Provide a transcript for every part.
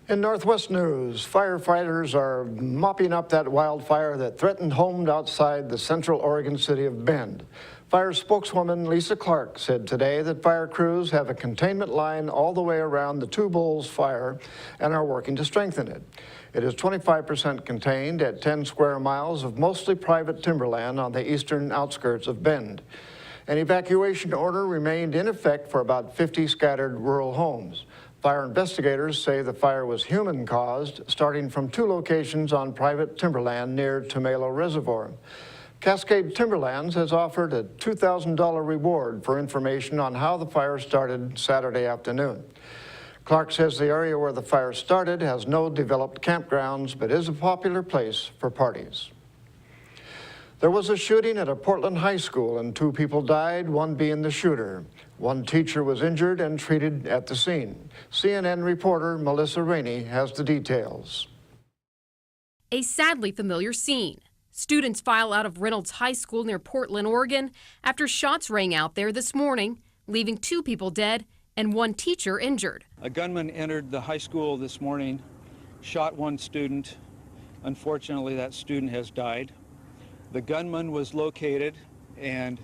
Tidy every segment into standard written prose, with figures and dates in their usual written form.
In Northwest news, firefighters are mopping up that wildfire that threatened homes outside the central Oregon city of Bend. Fire spokeswoman Lisa Clark said today that fire crews have a containment line all the way around the Two Bulls fire and are working to strengthen it. It is 25% contained at 10 square miles of mostly private timberland on the eastern outskirts of Bend. An evacuation order remained in effect for about 50 scattered rural homes. Fire investigators say the fire was human-caused, starting from 2 locations on private timberland near Tomelo Reservoir. Cascade Timberlands has offered a $2,000 reward for information on how the fire started Saturday afternoon. Clark says the area where the fire started has no developed campgrounds, but is a popular place for parties. There was a shooting at a Portland high school and 2 people died, one being the shooter. 1 teacher was injured and treated at the scene. CNN reporter Melissa Rainey has the details. A sadly familiar scene. Students file out of Reynolds High School near Portland, Oregon, after shots rang out there this morning, leaving 2 people dead and 1 teacher injured. A gunman entered the high school this morning, shot 1 student. Unfortunately, that student has died. The gunman was located, and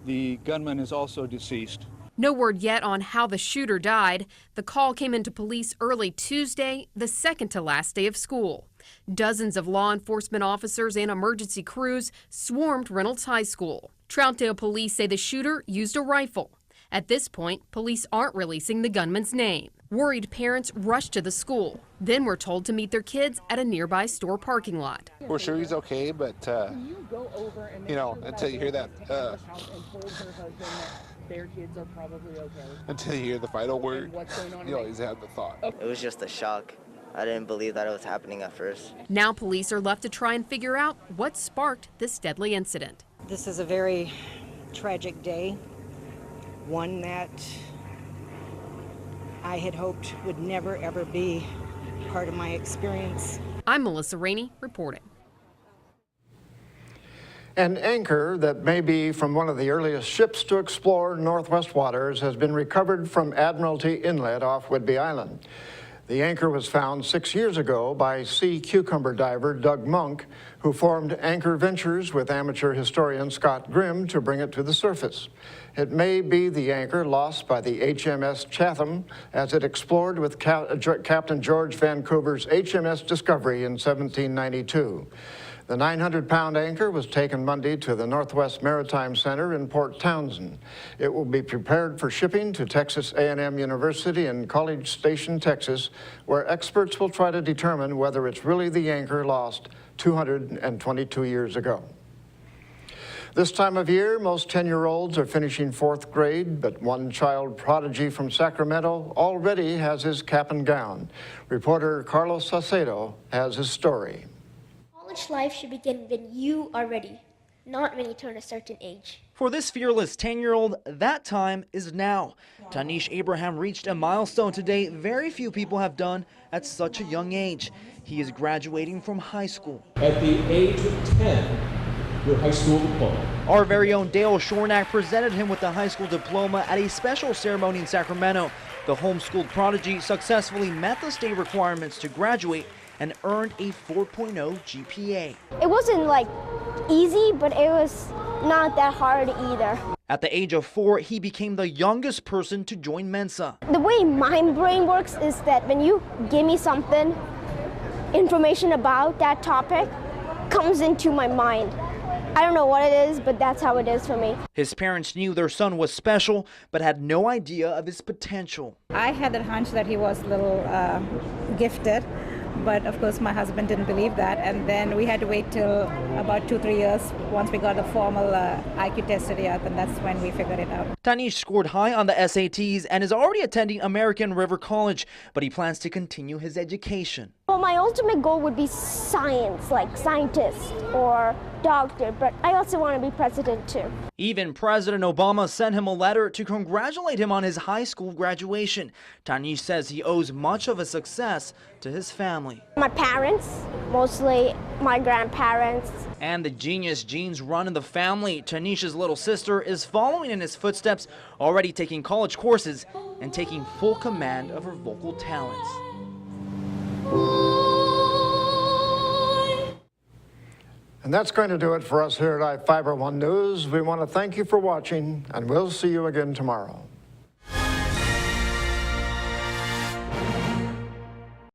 the gunman is also deceased. No word yet on how the shooter died. The call came into police early Tuesday, the second to last day of school. Dozens of law enforcement officers and emergency crews swarmed Reynolds High School. Troutdale police say the shooter used a rifle. At this point, police aren't releasing the gunman's name. Worried parents rushed to the school, then were told to meet their kids at a nearby store parking lot. We're sure he's okay, but, you know, until you hear that, their kids are probably okay. Until you hear the final word, you always have the thought. It was just a shock. I didn't believe that it was happening at first. Now police are left to try and figure out what sparked this deadly incident. This is a very tragic day, one that I had hoped would never, ever be part of my experience. I'm Melissa Rainey reporting. An anchor that may be from one of the earliest ships to explore Northwest waters has been recovered from Admiralty Inlet off Whidbey Island. The anchor was found 6 years ago by sea cucumber diver Doug Monk, who formed Anchor Ventures with amateur historian Scott Grimm to bring it to the surface. It may be the anchor lost by the HMS Chatham as it explored with Captain George Vancouver's HMS Discovery in 1792. The 900-pound anchor was taken Monday to the Northwest Maritime Center in Port Townsend. It will be prepared for shipping to Texas A&M University in College Station, Texas, where experts will try to determine whether it's really the anchor lost 222 years ago. This time of year, most 10-year-olds are finishing 4th grade, but one child prodigy from Sacramento already has his cap and gown. Reporter Carlos Salcedo has his story. College life should begin when you are ready, not when you turn a certain age. For this fearless 10-year-old, that time is now. Tanish Abraham reached a milestone today very few people have done at such a young age. He is graduating from high school. At the age of 10, your high school diploma. Our very own Dale Shornack presented him with the high school diploma at a special ceremony in Sacramento. The homeschooled prodigy successfully met the state requirements to graduate and earned a 4.0 GPA. It wasn't like easy, but it was not that hard either. At the age of 4, he became the youngest person to join Mensa. The way my brain works is that when you give me something, information about that topic comes into my mind. I don't know what it is, but that's how it is for me. His parents knew their son was special, but had no idea of his potential. I had that hunch that he was a little gifted, but of course my husband didn't believe that, and then we had to wait till about 2-3 years once we got the formal IQ test out, and that's when we figured it out. Tanish scored high on the SATs and is already attending American River College, but he plans to continue his education. Well, my ultimate goal would be science, like scientist or doctor, but I also want to be president too. Even President Obama sent him a letter to congratulate him on his high school graduation. Tanish says he owes much of his success to his family. My parents, mostly my grandparents. And the genius genes run in the family. Tanish's little sister is following in his footsteps, already taking college courses and taking full command of her vocal talents. And that's going to do it for us here at iFIBER 1 News. We want to thank you for watching, and we'll see you again tomorrow.